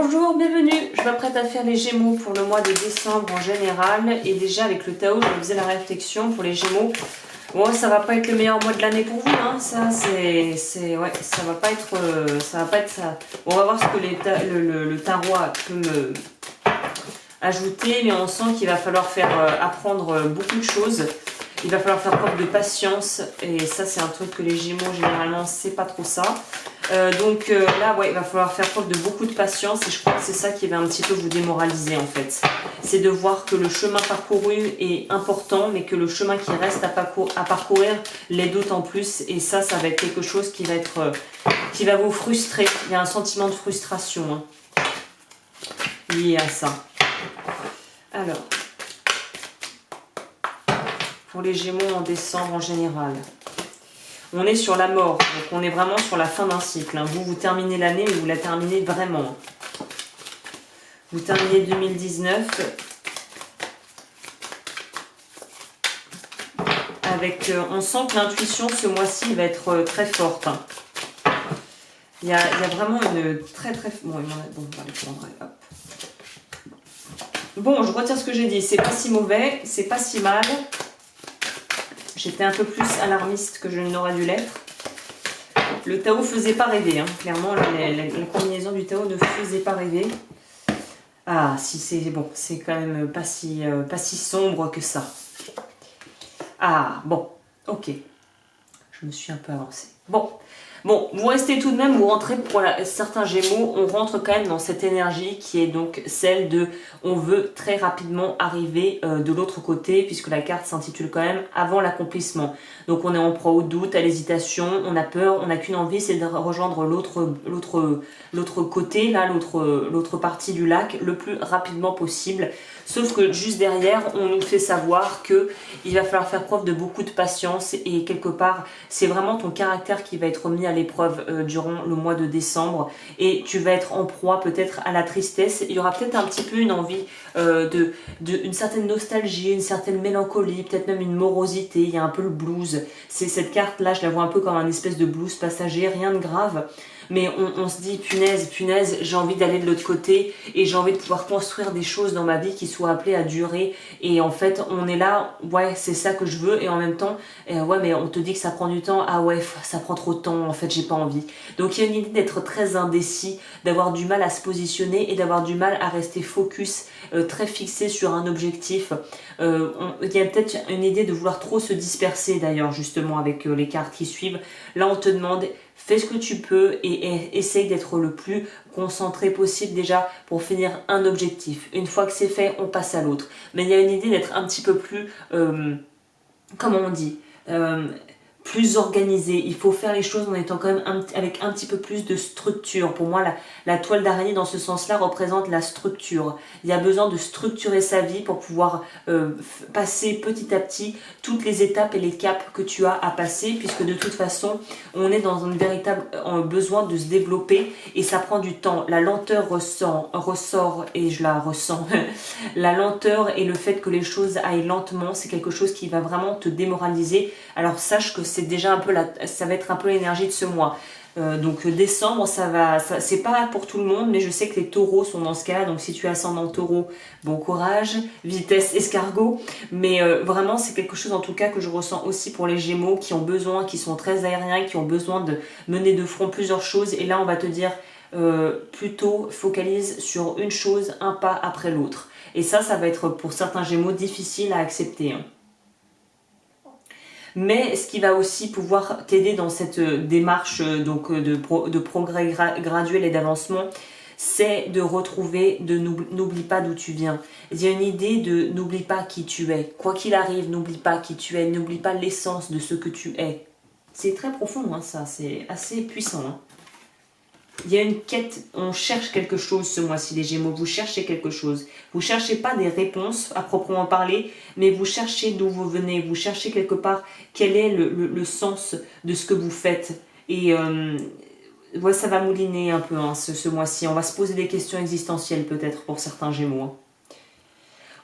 Bonjour, bienvenue. Je m'apprête à faire les Gémeaux pour le mois de décembre en général. Et déjà avec le Tao, je me faisais la réflexion pour les Gémeaux. Bon, ça va pas être le meilleur mois de l'année pour vous, hein. Ça, ouais, ça va pas être ça. On va voir ce que le tarot peut me ajouter, mais on sent qu'il va falloir faire apprendre beaucoup de choses. Il va falloir faire preuve de patience, et ça c'est un truc que les Gémeaux généralement c'est pas trop ça. Là ouais, il va falloir faire preuve de beaucoup de patience, et je crois que c'est ça qui va un petit peu vous démoraliser en fait. C'est de voir que le chemin parcouru est important, mais que le chemin qui reste à parcourir l'est d'autant plus, et ça va être quelque chose qui va vous frustrer. Il y a un sentiment de frustration lié à ça. Alors, pour les Gémeaux en décembre en général, on est sur la mort, donc on est vraiment sur la fin d'un cycle. Vous terminez l'année, mais vous la terminez vraiment. Vous terminez 2019 avec, on sent que l'intuition ce mois-ci va être très forte. Il y a vraiment une très... Bon, on va les prendre, hop. Bon, je retire ce que j'ai dit, c'est pas si mauvais, c'est pas si mal. J'étais un peu plus alarmiste que je n'aurais dû l'être. Le Tao faisait pas rêver, clairement, la combinaison du Tao ne faisait pas rêver. Ah, si c'est bon, c'est quand même pas si sombre que ça. Ah, bon, ok. Je me suis un peu avancée. Bon, vous restez tout de même, vous rentrez pour certains Gémeaux, on rentre quand même dans cette énergie qui est donc celle de on veut très rapidement arriver de l'autre côté, puisque la carte s'intitule quand même avant l'accomplissement. Donc on est en proie au doute, à l'hésitation, on a peur, on n'a qu'une envie, c'est de rejoindre l'autre côté, là, l'autre partie du lac, le plus rapidement possible. Sauf que juste derrière, on nous fait savoir que il va falloir faire preuve de beaucoup de patience, et quelque part, c'est vraiment ton caractère qui va être mis à l'épreuve durant le mois de décembre, et tu vas être en proie peut-être à la tristesse. Il y aura peut-être un petit peu une envie une certaine nostalgie, une certaine mélancolie, peut-être même une morosité. Il y a un peu le blues. C'est cette carte-là, je la vois un peu comme un espèce de blues passager, rien de grave. Mais on se dit, punaise, j'ai envie d'aller de l'autre côté, et j'ai envie de pouvoir construire des choses dans ma vie qui soient appelées à durer. Et en fait, on est là, ouais, c'est ça que je veux, et en même temps, ouais, mais on te dit que ça prend du temps, ah ouais, ça prend trop de temps, en fait, j'ai pas envie. Donc il y a une idée d'être très indécis, d'avoir du mal à se positionner, et d'avoir du mal à rester focus, très fixé sur un objectif. Il y a peut-être une idée de vouloir trop se disperser, d'ailleurs, justement, avec les cartes qui suivent. Là, on te demande... Fais ce que tu peux et essaye d'être le plus concentré possible déjà pour finir un objectif. Une fois que c'est fait, on passe à l'autre. Mais il y a une idée d'être un petit peu plus, comment on dit, plus organisé. Il faut faire les choses en étant quand même avec un petit peu plus de structure. Pour moi, la toile d'araignée dans ce sens-là représente la structure. Il y a besoin de structurer sa vie pour pouvoir passer petit à petit toutes les étapes et les caps que tu as à passer, puisque de toute façon, on est dans un véritable besoin de se développer, et ça prend du temps. La lenteur ressort, et je la ressens. La lenteur et le fait que les choses aillent lentement, c'est quelque chose qui va vraiment te démoraliser. Alors sache que c'est déjà un peu ça va être un peu l'énergie de ce mois. Donc décembre, c'est pas pour tout le monde, mais je sais que les taureaux sont dans ce cas-là. Donc si tu es ascendant taureau, bon courage, vitesse escargot. Mais vraiment, c'est quelque chose en tout cas que je ressens aussi pour les Gémeaux qui ont besoin, qui sont très aériens, qui ont besoin de mener de front plusieurs choses. Et là, on va te dire plutôt focalise sur une chose, un pas après l'autre. Et ça va être pour certains Gémeaux difficile à accepter. Mais ce qui va aussi pouvoir t'aider dans cette démarche de progrès graduel et d'avancement, c'est de retrouver, n'oublie pas d'où tu viens. Il y a une idée de n'oublie pas qui tu es. Quoi qu'il arrive, n'oublie pas qui tu es, n'oublie pas l'essence de ce que tu es. C'est très profond, ça, c'est assez puissant. Il y a une quête, on cherche quelque chose ce mois-ci les Gémeaux, vous cherchez quelque chose. Vous ne cherchez pas des réponses à proprement parler, mais vous cherchez d'où vous venez, vous cherchez quelque part quel est le sens de ce que vous faites. Et ouais, ça va mouliner un peu ce mois-ci, on va se poser des questions existentielles peut-être pour certains Gémeaux.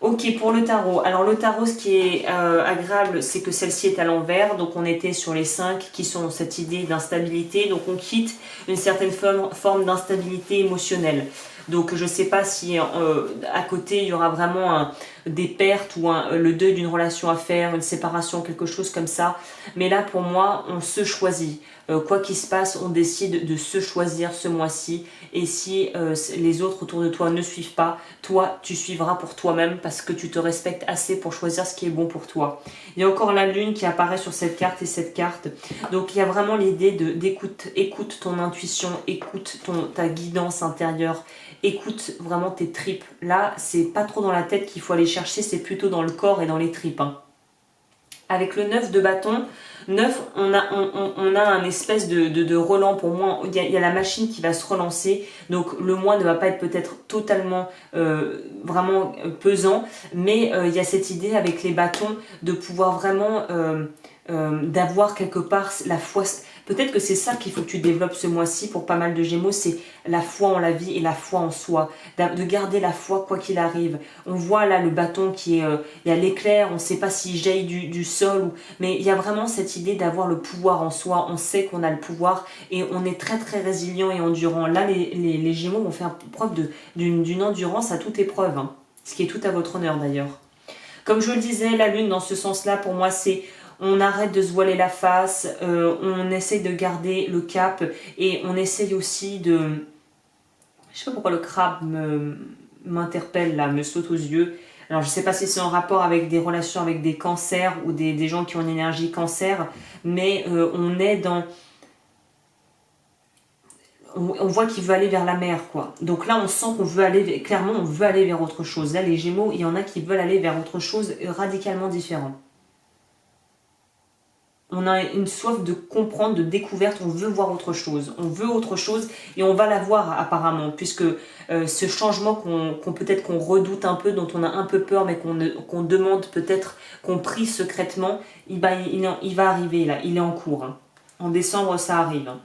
Ok, pour le tarot. Alors le tarot, ce qui est agréable, c'est que celle-ci est à l'envers. Donc on était sur les 5 qui sont cette idée d'instabilité. Donc on quitte une certaine forme d'instabilité émotionnelle. Donc je ne sais pas si à côté il y aura vraiment des pertes ou le deuil d'une relation à faire, une séparation, quelque chose comme ça. Mais là pour moi, on se choisit. Quoi qu'il se passe, on décide de se choisir ce mois-ci. Et si les autres autour de toi ne suivent pas, toi tu suivras pour toi-même parce que tu te respectes assez pour choisir ce qui est bon pour toi. Il y a encore la lune qui apparaît sur cette carte et cette carte. Donc il y a vraiment l'idée d'écoute, écoute ton intuition, écoute ta guidance intérieure, écoute vraiment tes tripes. Là, c'est pas trop dans la tête qu'il faut aller chercher, c'est plutôt dans le corps et dans les tripes. Hein. Avec le 9 de bâton, 9, on a un espèce de relan pour moi. Il y a la machine qui va se relancer. Donc le mois ne va pas être peut-être totalement vraiment pesant. Mais il y a cette idée avec les bâtons de pouvoir vraiment d'avoir quelque part la foi. Peut-être que c'est ça qu'il faut que tu développes ce mois-ci pour pas mal de Gémeaux, c'est la foi en la vie et la foi en soi. De garder la foi quoi qu'il arrive. On voit là le bâton qui est... il y a l'éclair, on ne sait pas s'il jaillit du sol. Mais il y a vraiment cette idée d'avoir le pouvoir en soi. On sait qu'on a le pouvoir et on est très très résilient et endurant. Là, les Gémeaux vont faire preuve d'une endurance à toute épreuve. Hein. Ce qui est tout à votre honneur d'ailleurs. Comme je le disais, la lune dans ce sens-là, pour moi, c'est... On arrête de se voiler la face, on essaye de garder le cap et on essaye aussi de... Je sais pas pourquoi le crabe m'interpelle là, me saute aux yeux. Alors je sais pas si c'est en rapport avec des relations avec des cancers ou des gens qui ont une énergie cancer, mais on est dans... On voit qu'il veut aller vers la mer, quoi. Donc là, on sent qu'on veut aller... Clairement, on veut aller vers autre chose. Là, les Gémeaux, il y en a qui veulent aller vers autre chose radicalement différent. On a une soif de comprendre, de découverte, on veut voir autre chose. On veut autre chose et on va la voir apparemment, puisque ce changement peut-être qu'on redoute un peu, dont on a un peu peur, mais qu'on demande peut-être, qu'on prie secrètement, il va arriver là, il est en cours. Hein. En décembre, ça arrive. Hein.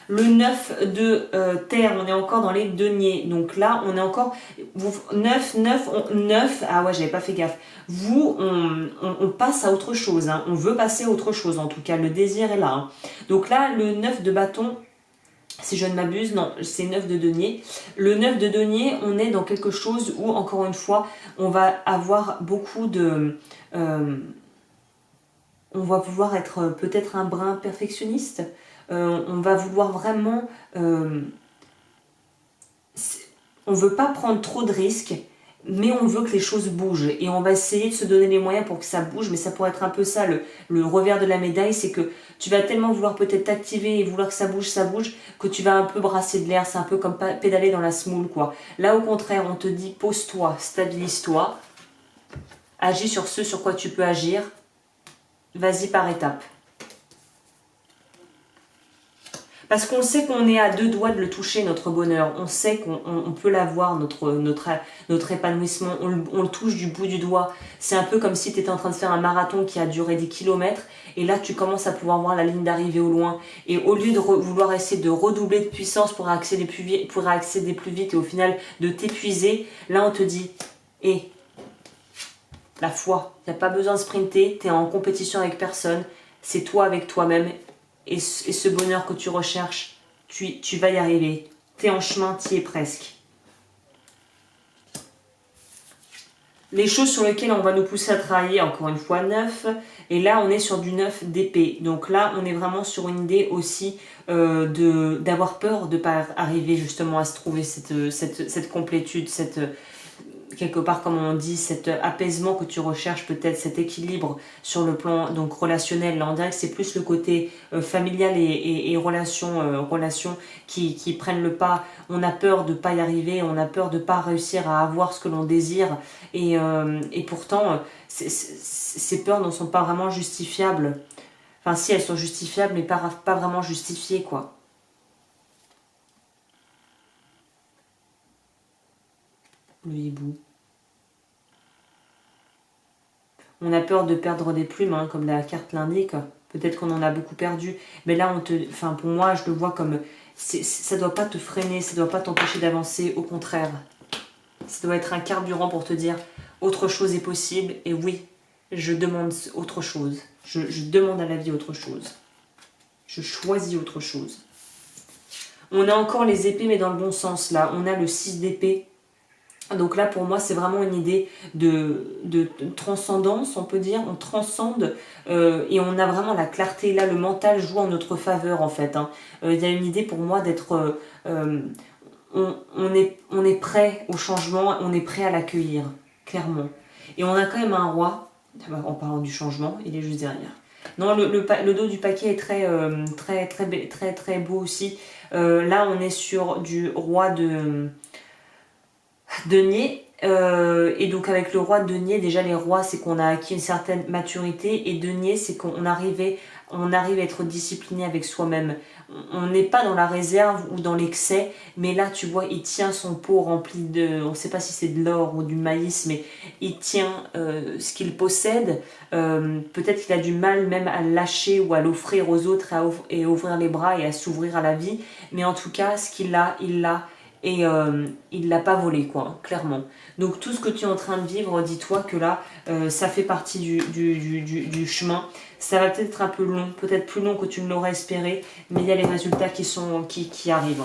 Le 9 de terre, on est encore dans les deniers. Donc là, on est encore... 9, ah ouais, j'avais pas fait gaffe. Vous, on passe à autre chose. Hein. On veut passer à autre chose, en tout cas. Le désir est là. Hein. Donc là, le 9 de bâton, si je ne m'abuse, non, c'est 9 de denier. Le 9 de denier, on est dans quelque chose où, encore une fois, on va avoir beaucoup de... on va pouvoir être peut-être un brin perfectionniste. On va vouloir vraiment... on ne veut pas prendre trop de risques, mais on veut que les choses bougent. Et on va essayer de se donner les moyens pour que ça bouge, mais ça pourrait être un peu ça, le revers de la médaille, c'est que tu vas tellement vouloir peut-être t'activer et vouloir que ça bouge, que tu vas un peu brasser de l'air. C'est un peu comme pédaler dans la semoule, quoi. Là, au contraire, on te dit, pose-toi, stabilise-toi, agis sur ce sur quoi tu peux agir, vas-y par étapes. Parce qu'on sait qu'on est à 2 doigts de le toucher, notre bonheur. On sait qu'on peut l'avoir, notre épanouissement. On le touche du bout du doigt. C'est un peu comme si tu étais en train de faire un marathon qui a duré des kilomètres. Et là, tu commences à pouvoir voir la ligne d'arrivée au loin. Et au lieu de vouloir essayer de redoubler de puissance pour accéder plus vite et au final de t'épuiser, là, on te dit, la foi. Il n'y a pas besoin de sprinter. Tu es en compétition avec personne. C'est toi avec toi-même. Et ce bonheur que tu recherches, tu vas y arriver. Tu es en chemin, tu y es presque. Les choses sur lesquelles on va nous pousser à travailler, encore une fois, 9. Et là, on est sur du 9 d'épée. Donc là, on est vraiment sur une idée aussi d'avoir peur de ne pas arriver justement à se trouver cette complétude, quelque part, comme on dit, cet apaisement que tu recherches, peut-être cet équilibre sur le plan donc relationnel. Là, on dirait que c'est plus le côté familial et relations qui prennent le pas. On a peur de ne pas y arriver, on a peur de ne pas réussir à avoir ce que l'on désire. Et pourtant, ces peurs ne sont pas vraiment justifiables. Enfin, si, elles sont justifiables, mais pas vraiment justifiées, quoi. Le hibou. On a peur de perdre des plumes, hein, comme la carte l'indique. Peut-être qu'on en a beaucoup perdu. Mais là, pour moi, je le vois comme... ça ne doit pas te freiner, ça ne doit pas t'empêcher d'avancer. Au contraire, ça doit être un carburant pour te dire autre chose est possible. Et oui, je demande autre chose. Je demande à la vie autre chose. Je choisis autre chose. On a encore les épées, mais dans le bon sens, là. On a le 6 d'épée. Donc là, pour moi, c'est vraiment une idée de transcendance, on peut dire. On transcende et on a vraiment la clarté. Là, le mental joue en notre faveur, en fait. Hein. Il y a une idée pour moi d'être... on est prêt au changement, on est prêt à l'accueillir, clairement. Et on a quand même un roi, en parlant du changement, il est juste derrière. Non, le dos du paquet est très beau aussi. Là, on est sur du roi de denier. Et donc avec le roi de denier, déjà les rois, c'est qu'on a acquis une certaine maturité. Et denier, c'est qu'on arrive à être discipliné avec soi-même. On n'est pas dans la réserve ou dans l'excès, mais là tu vois, il tient son pot rempli de, on ne sait pas si c'est de l'or ou du maïs, mais il tient ce qu'il possède. Peut-être qu'il a du mal même à le lâcher ou à l'offrir aux autres et ouvrir les bras et à s'ouvrir à la vie, mais en tout cas ce qu'il a, il l'a. Et il l'a pas volé, quoi, clairement. Donc tout ce que tu es en train de vivre, dis-toi que là, ça fait partie du chemin. Ça va peut-être être un peu long, peut-être plus long que tu ne l'aurais espéré, mais il y a les résultats qui arrivent.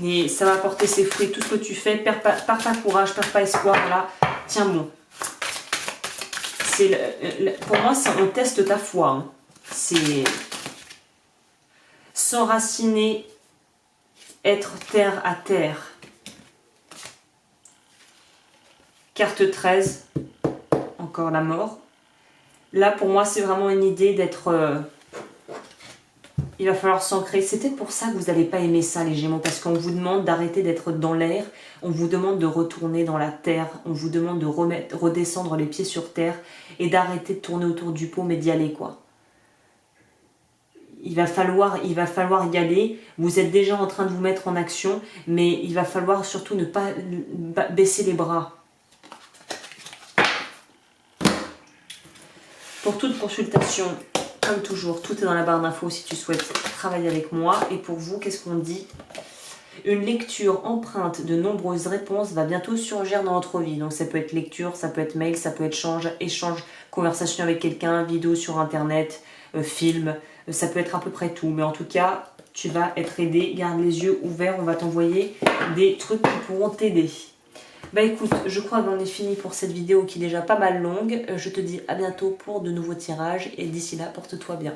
Et ça va porter ses fruits. Tout ce que tu fais, perds pas courage, perds pas espoir. Là, tiens bon. Pour moi, on teste ta foi. Hein. C'est s'enraciner, être terre à terre. Carte 13, encore la mort. Là, pour moi, c'est vraiment une idée d'être... il va falloir s'ancrer. C'est peut-être pour ça que vous n'allez pas aimer ça, les Gémeaux, parce qu'on vous demande d'arrêter d'être dans l'air, on vous demande de retourner dans la terre, on vous demande de redescendre les pieds sur terre et d'arrêter de tourner autour du pot, mais d'y aller, quoi. Il va falloir y aller. Vous êtes déjà en train de vous mettre en action, mais il va falloir surtout ne pas baisser les bras. Pour toute consultation, comme toujours, tout est dans la barre d'infos si tu souhaites travailler avec moi. Et pour vous, qu'est-ce qu'on dit? Une lecture empreinte de nombreuses réponses va bientôt surgir dans notre vie. Donc ça peut être lecture, ça peut être mail, ça peut être échange, conversation avec quelqu'un, vidéo sur internet, film. Ça peut être à peu près tout. Mais en tout cas, tu vas être aidé. Garde les yeux ouverts, on va t'envoyer des trucs qui pourront t'aider. Bah écoute, je crois qu'on est fini pour cette vidéo qui est déjà pas mal longue. Je te dis à bientôt pour de nouveaux tirages et d'ici là, porte-toi bien.